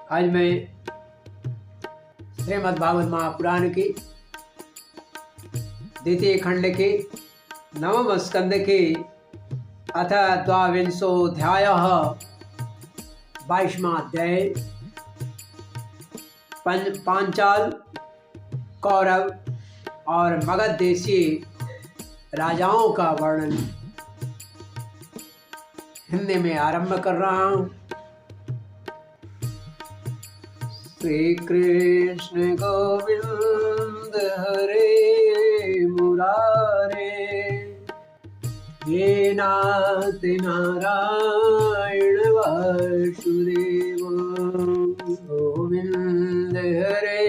आज मैं श्रीमद् भागवत महापुराण की द्वितीय खंड के नवम स्कंद के अथ द्वाविंशोऽध्यायः 22वां अध्याय पांचाल, कौरव और मगध देशीय राजाओं का वर्णन हिंदी में आरंभ कर रहा हूँ। श्री कृष्ण गोविंद हरे मुरारे, हे नाथ नारायण वासुदेव। गोविंद हरे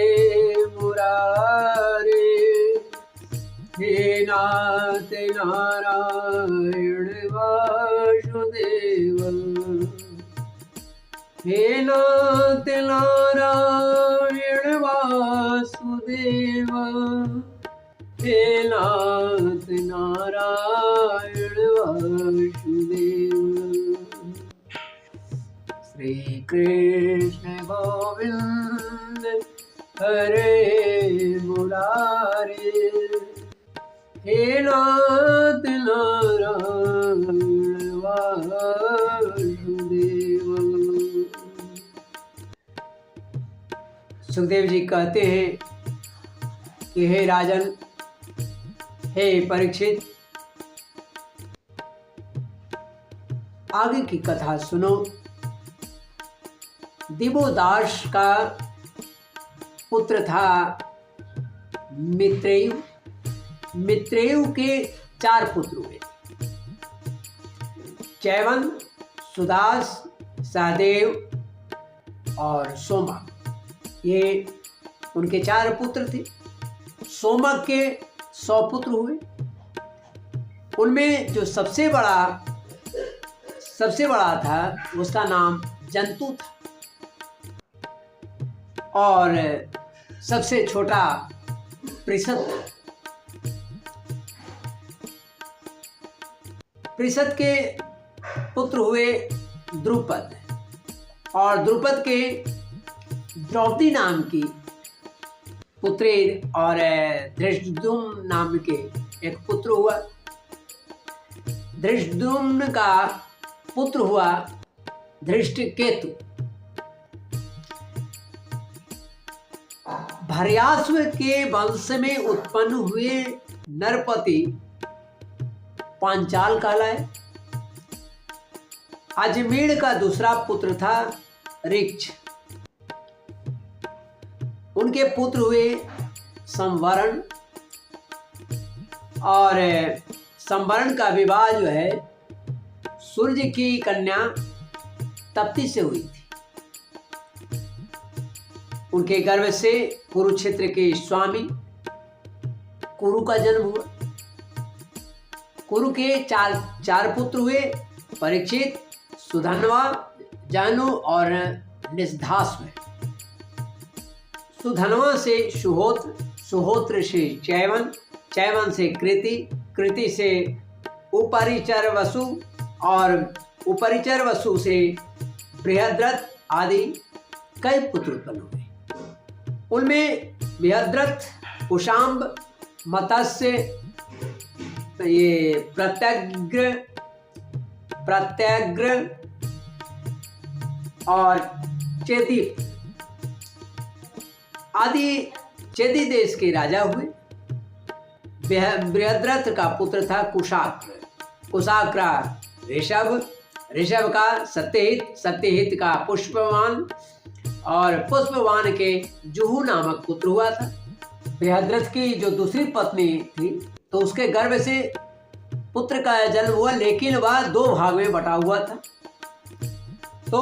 मुरारे, हे नाथ नारायण वासुदेव। हे नाथ नारायण वासुदेव, हे नाथ नारायण वासुदेव। श्री कृष्ण गोविंद हरे मुरारे, हे नाथ नारायण वासुदेव। सुखदेव जी कहते हैं कि हे राजन, हे परीक्षित, आगे की कथा सुनो। दिवोदास का पुत्र था मित्रेयु। मित्रेयु के 4 पुत्र हुए, चैवन, सुदास, सहदेव और सोमक। ये उनके 4 पुत्र थे। सोमक के 100 पुत्र हुए। उनमें जो सबसे बड़ा था उसका नाम जंतु था और सबसे छोटा पृषद था। पृषद के पुत्र हुए द्रुपद, और द्रुपद के द्रौपदी नाम की पुत्री और धृष्टद्युम्न नाम के एक पुत्र हुआ। धृष्टद्युम्न का पुत्र हुआ धृष्टकेतु। भर्यास्व के वंश में उत्पन्न हुए नरपति पांचाल कहलाए। अजमेर का दूसरा पुत्र था ऋक्ष। उनके पुत्र हुए संवरण, और संवरण का विवाह जो है सूर्य की कन्या तप्ती से हुई थी। उनके गर्भ से कुरुक्षेत्र के स्वामी कुरु का जन्म हुआ। कुरु के चार पुत्र हुए, परीक्षित, सुधन्वा, जानु और निषधास्व। सुधन्वा से सुहोत्र, सुहोत्र से चैवन, चैवन से कृति, कृति से उपरिचर वसु, और उपरिचर वसु से बृहद्रथ आदि कई पुत्र उत्पन्न हुए। उनमें बृहद्रथ, कुशाम्ब, मत्स्य, ये प्रत्यग्र और चेदी आदि चेदी देश के राजा हुए। बृहद्रथ का पुत्र था कुशाग्र, कुशाग्र ऋषभ, ऋषभ का सत्यहित, सत्यहित का पुष्पवान, और पुष्पवान के जुहू नामक पुत्र हुआ था। बृहद्रथ की जो दूसरी पत्नी थी तो उसके गर्भ से पुत्र का जन्म हुआ, लेकिन वह 2 भाग में बटा हुआ था। तो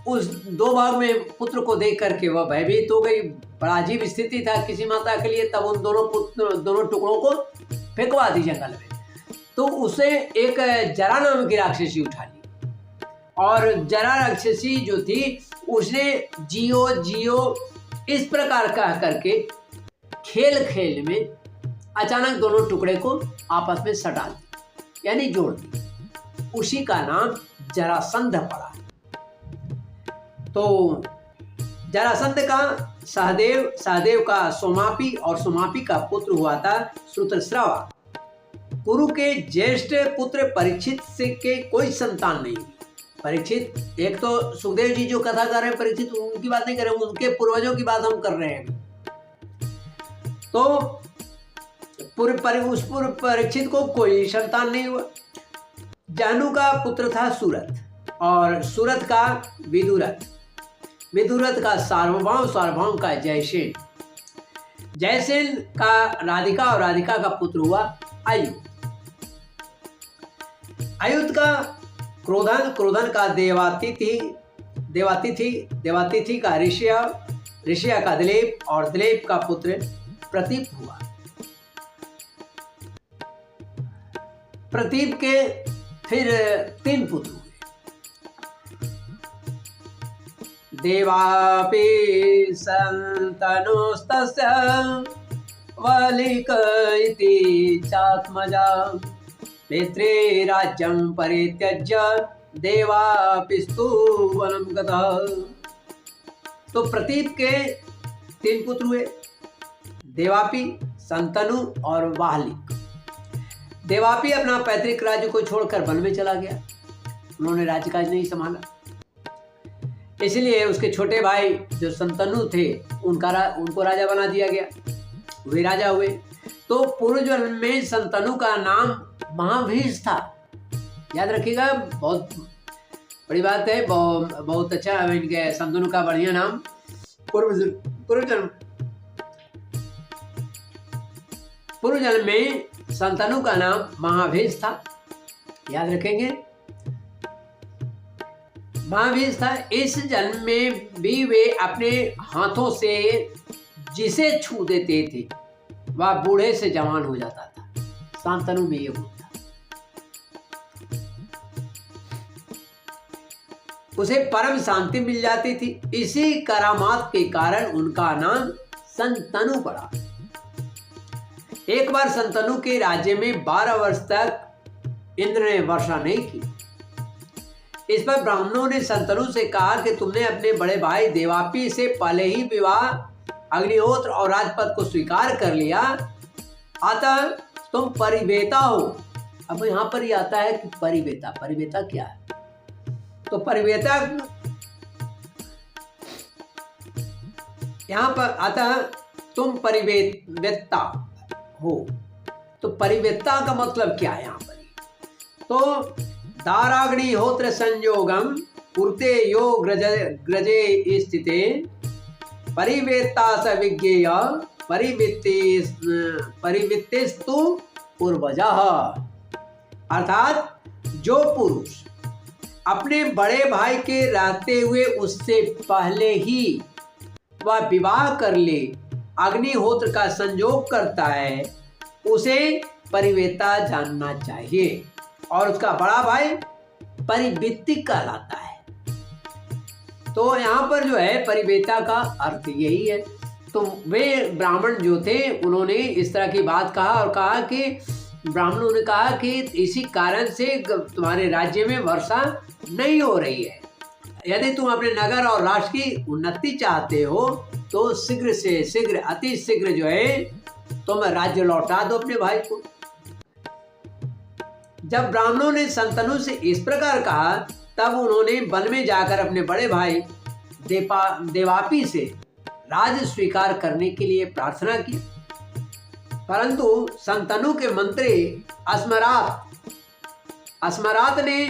उस 2 भाग में पुत्र को देख करके वह भयभीत हो गई। बड़ा अजीब स्थिति था किसी माता के लिए। तब उन दोनों टुकड़ों को फेंकवा दी जंगल में। तो उसे एक जरा नाम की राक्षसी उठा ली, और जरा राक्षसी जो थी उसने जियो जियो इस प्रकार कह करके खेल खेल में अचानक दोनों टुकड़े को आपस में सटा दी, यानी जोड़ दी। उसी का नाम जरासंध पड़ा। तो जरासंध का सहदेव, सहदेव का सोमापी और सोमापी का पुत्र हुआ था श्रुतश्रवा। कुरु के ज्येष्ठ पुत्र परीक्षित से के कोई संतान नहीं। परीक्षित, एक तो सुखदेव जी जो कथा कर रहे हैं परीक्षित, उनकी बात नहीं कर रहे हैं, उनके पूर्वजों की बात हम कर रहे हैं। तो उस पूर्व परीक्षित को कोई संतान नहीं हुआ। जानु का पुत्र था सूरत और सूरत का विदुरथ, विदुरथ का सार्वभौम, सार्वभौम का जयसेन, जयसेन का राधिका और राधिका का पुत्र हुआ आयुध, आयुध का क्रोधन, क्रोधन का देवातिथि, देवातिथि का ऋषिया, ऋषिया का दिलीप और दिलीप का पुत्र प्रतीप हुआ। प्रतीप के फिर 3 पुत्र हुए। देवापि संतनुस्तस्य वलिक इति चात्मजा पितृराज्यं परित्यज्य देवापिस्तु वनं गतः। तो प्रतीप के 3 पुत्र हुए, देवापि, संतनु और वाहलिक। देवापि अपना पैतृक राज्य को छोड़कर वन में चला गया, उन्होंने राज्यकाज नहीं संभाला, इसलिए उसके छोटे भाई जो संतनु थे उनको राजा बना दिया गया, वे राजा हुए। तो पूर्व जन्म में संतनु का नाम महाभीष था, याद रखिएगा, बहुत बड़ी बात है, बहुत अच्छा है इनके संतनु का बढ़िया नाम। पूर्व जन्म में संतनु का नाम महाभीष था, याद रखेंगे, महाभीष था। इस जन्म में भी वे अपने हाथों से जिसे छू देते थे वह बूढ़े से जवान हो जाता था, संतनु में ये होता, उसे परम शांति मिल जाती थी। इसी करामात के कारण उनका नाम संतनु पड़ा। एक बार संतनु के राज्य में 12 वर्ष तक इंद्र ने वर्षा नहीं की। इस पर ब्राह्मणों ने संतनु से कहा कि तुमने अपने बड़े भाई देवापि से पहले ही विवाह, अग्निहोत्र और राजपद को स्वीकार कर लिया, अतः तुम परिवेता हो। अब यहाँ पर ही आता है कि परिवेता, परिवेता क्या है? तो परिवेता यहाँ पर अतः तुम परिवेता हो। तो परिवेता का मतलब क्या है यहाँ पर? तो दाराग्निहोत्र संयोगम पूर्ते यो ग्रजे स्थिते परिवेता स विज्ञेय परिवित्तिस्तु पूर्वजः। अर्थात जो पुरुष अपने बड़े भाई के रहते हुए उससे पहले ही वह विवाह कर ले, अग्निहोत्र का संयोग करता है, उसे परिवेता जानना चाहिए और उसका बड़ा भाई परिवित्तिक कहलाता है। तो यहाँ पर जो है परिवेता का अर्थ यही है। तो वे ब्राह्मण जो थे उन्होंने इस तरह की बात कहा और कहा कि ब्राह्मणों ने कहा कि इसी कारण से तुम्हारे राज्य में वर्षा नहीं हो रही है। यदि तुम अपने नगर और राष्ट्र की उन्नति चाहते हो तो शीघ्र से शीघ्र, अति शीघ्र जो है तुम राज्य लौटा दो अपने भाई को। जब ब्राह्मणों ने संतनु से इस प्रकार कहा तब उन्होंने वन में जाकर अपने बड़े भाई देवापि से राज स्वीकार करने के लिए प्रार्थना की, परंतु संतनु के मंत्री अस्मरात ने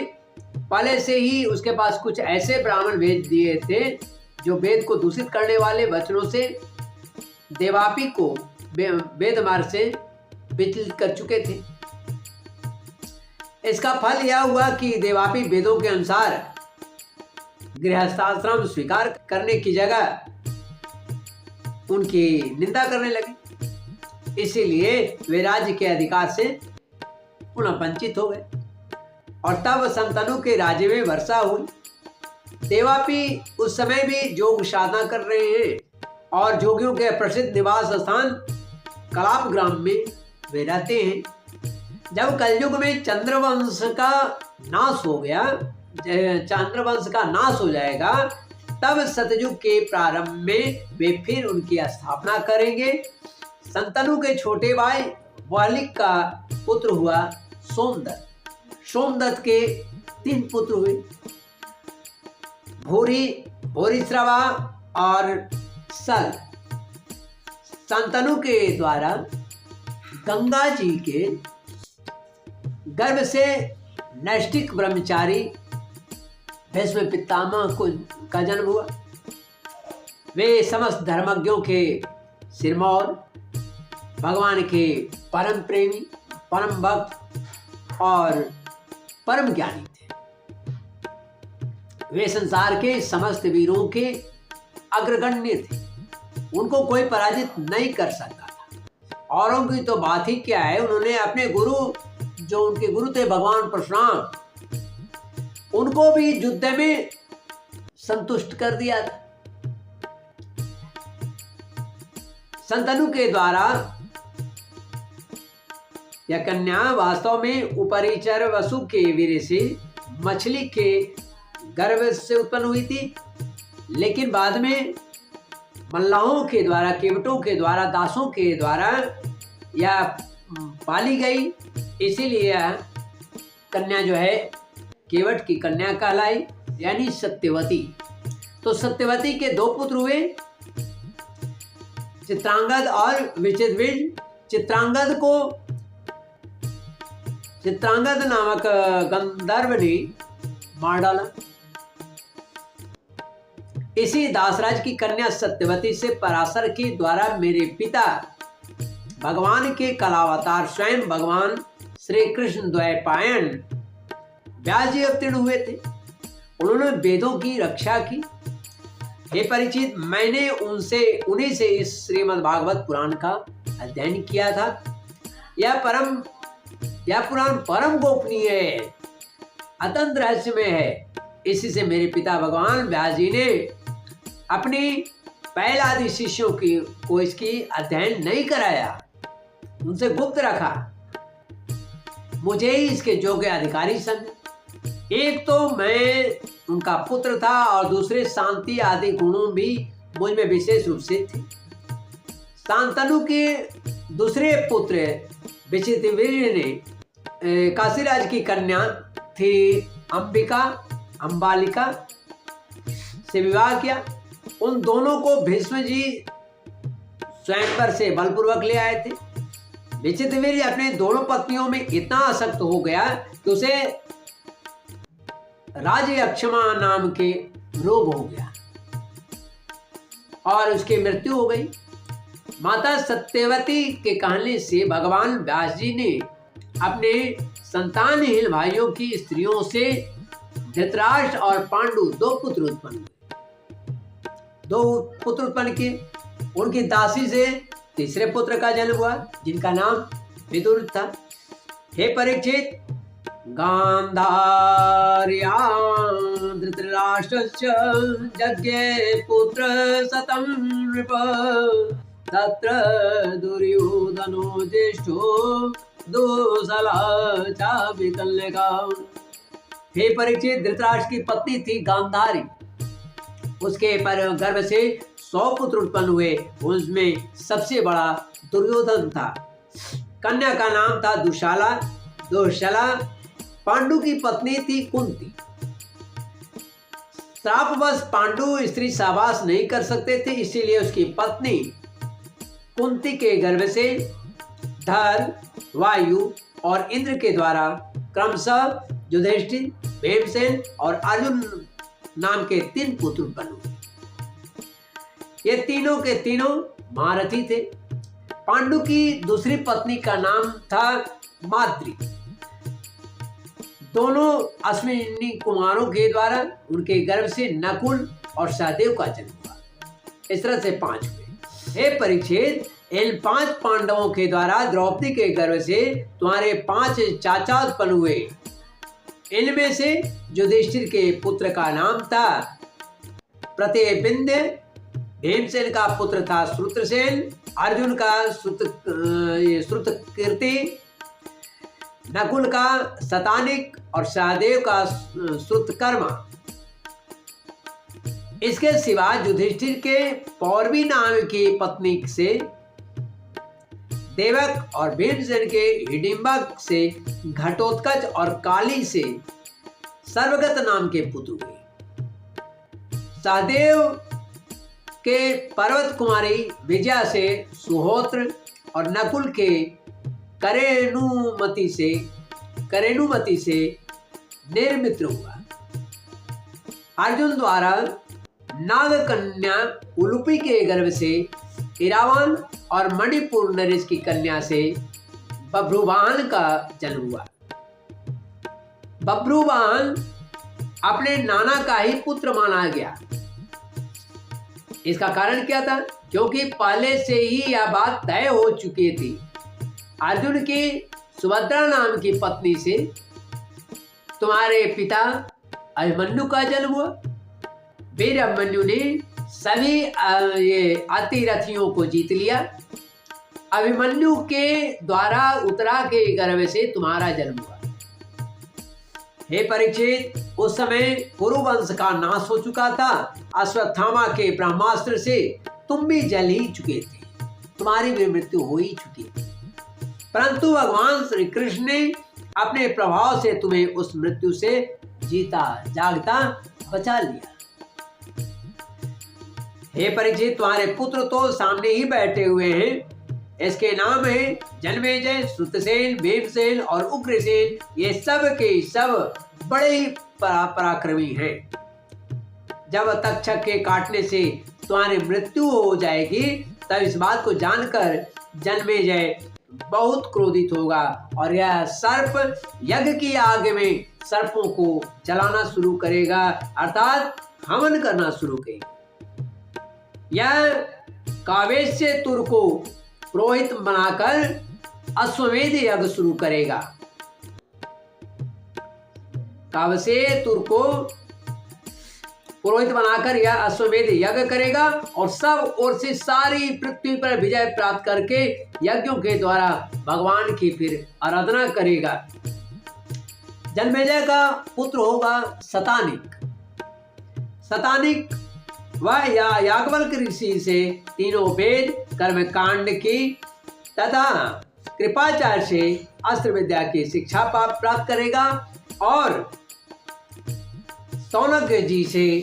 पहले से ही उसके पास कुछ ऐसे ब्राह्मण भेज दिए थे जो वेद को दूषित करने वाले वचनों से देवापि को वेद मार्ग से विचलित कर चुके थे। इसका फल यह हुआ कि देवापि वेदों के अनुसार गृहस्थाश्रम स्वीकार करने की जगह उनकी निंदा करने लगे, इसीलिए वे राज्य के अधिकार से पुनः वंचित हो गए और तब संतनु के राज्य में वर्षा हुई। देवापि उस समय भी योग साधना कर रहे हैं और जोगियों के प्रसिद्ध निवास स्थान कलाप ग्राम में वे रहते हैं। जब कलयुग में चंद्रवंश का नाश हो गया, चंद्रवंश का नाश हो जाएगा तब सतयुग के प्रारंभ में वे फिर उनकी स्थापना करेंगे। संतनु के छोटे भाई वालिक का पुत्र हुआ सोमदत्त। सोमदत्त के 3 पुत्र हुए, भूरिश्रवा और सल। संतनु के द्वारा गंगा जी के गर्भ से नैष्ठिक ब्रह्मचारी भीष्म पितामह का जन्म हुआ। वे समस्त धर्मज्ञों के सिरमौर, भगवान के परम प्रेमी, परम भक्त और परम ज्ञानी थे। वे संसार के समस्त वीरों के अग्रगण्य थे। उनको कोई पराजित नहीं कर सकता था। औरों की तो बात ही क्या है, उन्होंने अपने गुरु, जो उनके गुरु थे भगवान परशुराम, उनको भी युद्ध में संतुष्ट कर दिया था। संतनु के द्वारा यह कन्या वास्तव में उपरिचर वसु के वीर्य से मछली के गर्भ से उत्पन्न हुई थी, लेकिन बाद में मल्लाहों के द्वारा, केवटों के द्वारा, दासों के द्वारा यह पाली गई। इसीलिए कन्या जो है केवट की कन्या कहलाई, यानी सत्यवती। तो सत्यवती के 2 पुत्र हुए, चित्रांगद और विचित्रवीर्य। चित्रांगद नामक गंधर्व ने मार डाला। इसी दासराज की कन्या सत्यवती से पराशर के द्वारा मेरे पिता भगवान के कलावतार स्वयं भगवान श्री कृष्ण द्वैपायन व्यास जी अवतीर्ण हुए थे। उन्होंने वेदों की रक्षा की। हे परीक्षित, मैंने उन्हीं से इस श्रीमद् भागवत पुराण का अध्ययन किया था। यह पुराण परम गोपनीय है, अत्यंत रहस्यमय है। इसी से मेरे पिता भगवान व्यास जी ने अपनी पहले आदि शिष्यों को इसकी अध्ययन नहीं कराया, उनसे गुप्त रखा। मुझे ही इसके योग्य अधिकारी समझा। एक तो मैं उनका पुत्र था और दूसरे शांति आदि गुणों भी मुझ में विशेष रूप से थे। शांतनु के दूसरे पुत्र विचित्रवीर्य ने काशीराज की कन्या थी अंबालिका से विवाह किया। उन दोनों को भीष्म जी स्वयंवर से बलपूर्वक ले आए थे। विचित्रवीर्य अपने दोनों पत्नियों में इतना आसक्त हो गया कि उसे राजयक्षमा नाम के रोग हो गया और उसकी मृत्यु हो गई। माता सत्यवती के कहने से भगवान व्यास जी ने अपने संतानहीन भाइयों की स्त्रियों से धृतराष्ट्र और पांडु 2 पुत्र उत्पन्न किए। उनकी दासी से तीसरे पुत्र का जन्म हुआ, जिनका नाम विदुर था। हे परीक्षित, गांधार्यां धृतराष्ट्रस्य यज्ञे पुत्र शतं नृप तत्र दुर्योधनो ज्येष्ठो दुःसलः च विकल्यका। हे परीक्षित, धृतराष्ट्र की पत्नी थी गांधारी। उसके पर गर्भ से 100 पुत्र उत्पन्न हुए। उसमें सबसे बड़ा दुर्योधन था। कन्या का नाम था दुशाला। पांडु की पत्नी थी कुंती। श्रापवश पांडु स्त्री सहवास नहीं कर सकते थे, इसीलिए उसकी पत्नी कुंती के गर्भ से धर, वायु और इंद्र के द्वारा क्रमशः युधिष्ठिर, भीमसेन और अर्जुन नाम के 3 पुत्र उत्पन्न हुए। ये तीनों के तीनों महारथी थे। पांडु की दूसरी पत्नी का नाम था माद्री। दोनों अश्विनी कुमारों के द्वारा उनके गर्भ से नकुल और सहदेव का जन्म हुआ। इस तरह से 5 हुए। हे परीक्षित, इन 5 पांडवों के द्वारा द्रौपदी के गर्भ से तुम्हारे 5 चाचा उत्पन्न हुए। इनमें से युधिष्ठिर के पुत्र का नाम था प्रतिबिंध्य, भीमसेन का पुत्र था श्रुतसेन, अर्जुन का श्रुतकीर्ति, नकुल का शतानिक और सहदेव का श्रुतकर्मा। इसके सिवा युधिष्ठिर के पौरवी नाम की पत्नी से देवक और भीमसेन के हिडिंबा से घटोत्कच और काली से सर्वगत नाम के पुत्र हुए। सहदेव के पर्वत कुमारी विजया से सुहोत्र और नकुल के करेणुमति से निर्मित्र हुआ। अर्जुन द्वारा नागकन्या उलुपी के गर्भ से इरावान और मणिपुर नरेश की कन्या से बभ्रुवाहन का जन्म हुआ। बभ्रुवाहन अपने नाना का ही पुत्र माना गया। इसका कारण क्या था? क्योंकि पहले से ही यह बात तय हो चुकी थी। अर्जुन की सुभद्रा नाम की पत्नी से तुम्हारे पिता अभिमन्यु का जन्म हुआ। वीर अभिमन्यु ने सभी ये अतिरथियों को जीत लिया। अभिमन्यु के द्वारा उत्तरा के गर्भ से तुम्हारा जन्म हुआ। हे परीक्षित, उस समय कुरुवंश का नाश हो चुका था। अश्वत्थामा के ब्रह्मास्त्र से तुम भी जल ही चुके थे, तुम्हारी भी मृत्यु हो ही चुकी थी। परंतु भगवान श्री कृष्ण ने अपने प्रभाव से तुम्हें उस मृत्यु से जीता जागता बचा लिया। हे परीक्षित, तुम्हारे पुत्र तो सामने ही बैठे हुए हैं। इसके नाम है जन्मेजय, श्रुतसेन, भीमसेन और उग्रसेन। ये सब के सब बड़े ही पराक्रमी हैं। जब तक्षक के काटने से तुम्हारी मृत्यु हो जाएगी, तब इस बात को जानकर जन्मेजय बहुत क्रोधित होगा और यह सर्प यज्ञ की आग में सर्पों को जलाना शुरू करेगा, अर्थात हवन करना शुरू करेगा। यह कावेश्य तुर को पुरोहित बनाकर अश्वमेध यज्ञ शुरू करेगा। कावेश्य तुर को पुरोहित बनाकर यह अश्वमेध यज्ञ करेगा और सब ओर से सारी पृथ्वी पर विजय प्राप्त करके यज्ञों के द्वारा भगवान की फिर आराधना करेगा। जन्मेजय का पुत्र होगा शतानिक। शतानिक वह याज्ञवल्क ऋषि से तीनों वेद, कर्मकांड की तथा कृपाचार्य से अस्त्र विद्या की शिक्षा प्राप्त करेगा और सौनक जी से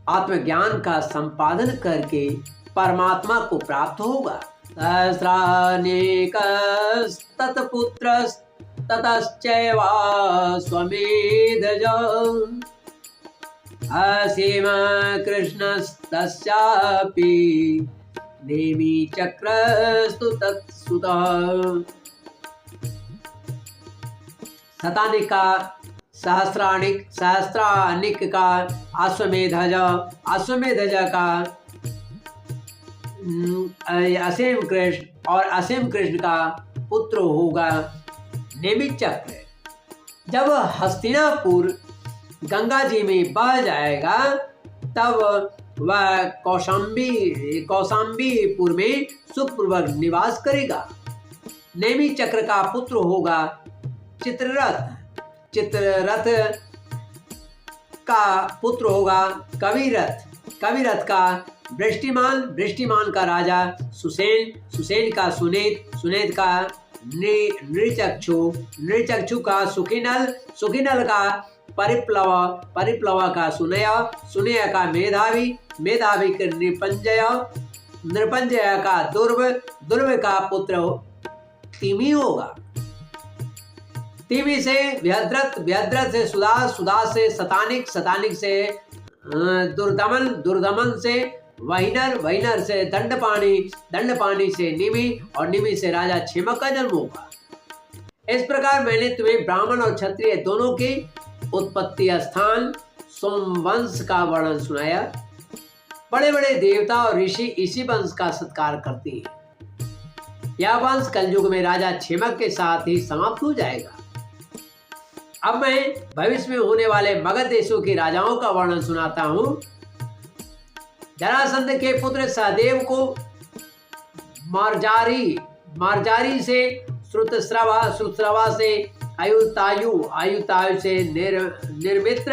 आत्मज्ञान का संपादन करके परमात्मा को प्राप्त होगा। सहस्रानेकस्तत्पुत्रस्ततश्चैवा स्वमेधज असीम कृष्णस्तस्यापि नेमि चक्रस्तु तत्सुतः। शतानिक का सहस्रानिक का अश्वमेधज, अश्वमेधज का असीम कृष्ण और असीम कृष्ण का पुत्र होगा नेमि चक्र। जब हस्तिनापुर गंगा जी में बह जाएगा, तब वह कौशाम्बीपुर में सुखपूर्वक निवास करेगा। नेमि चक्र का पुत्र होगा चित्ररथ। चित्ररथ का पुत्र होगा कविरथ। कविरथ का वृष्टिमान। वृष्टिमान का राजा सुसेन। सुसेन का सुनेत। सुनेत का नृचक्षु। नृचक्षु का सुखिनल। सुखिनल का परिप्लव। परिप्लव का सुनय। सुनय का मेधावी। मेधावी का नृपंजय। नृपंजय का दुर्व। दुर्व का पुत्र तिमी होगा। तिमी से व्यद्रथ। व्यद्रथ से सुदा। सुदा से शतानिक। शतानिक से दुर्दमन। दुर्दमन से वहिनर। वहिनर से दंडपाणि। दंडपाणि से निमि और निमि से राजा क्षेमक का जन्म होगा। इस प्रकार मैंने तुम्हें ब्राह्मण और क्षत्रिय दोनों की उत्पत्ति स्थान सोमवंश का वर्णन सुनाया। बड़े बड़े देवता और ऋषि इसी वंश का सत्कार करते हैं। यह वंश कलयुग में राजा क्षेमक के साथ ही समाप्त हो जाएगा। अब मैं भविष्य में होने वाले मगध देशों के राजाओं का वर्णन सुनाता हूं। जरासंध के पुत्र सहदेव को मार्जारी से श्रुतश्रवा से आयुतायु से निर्मित्र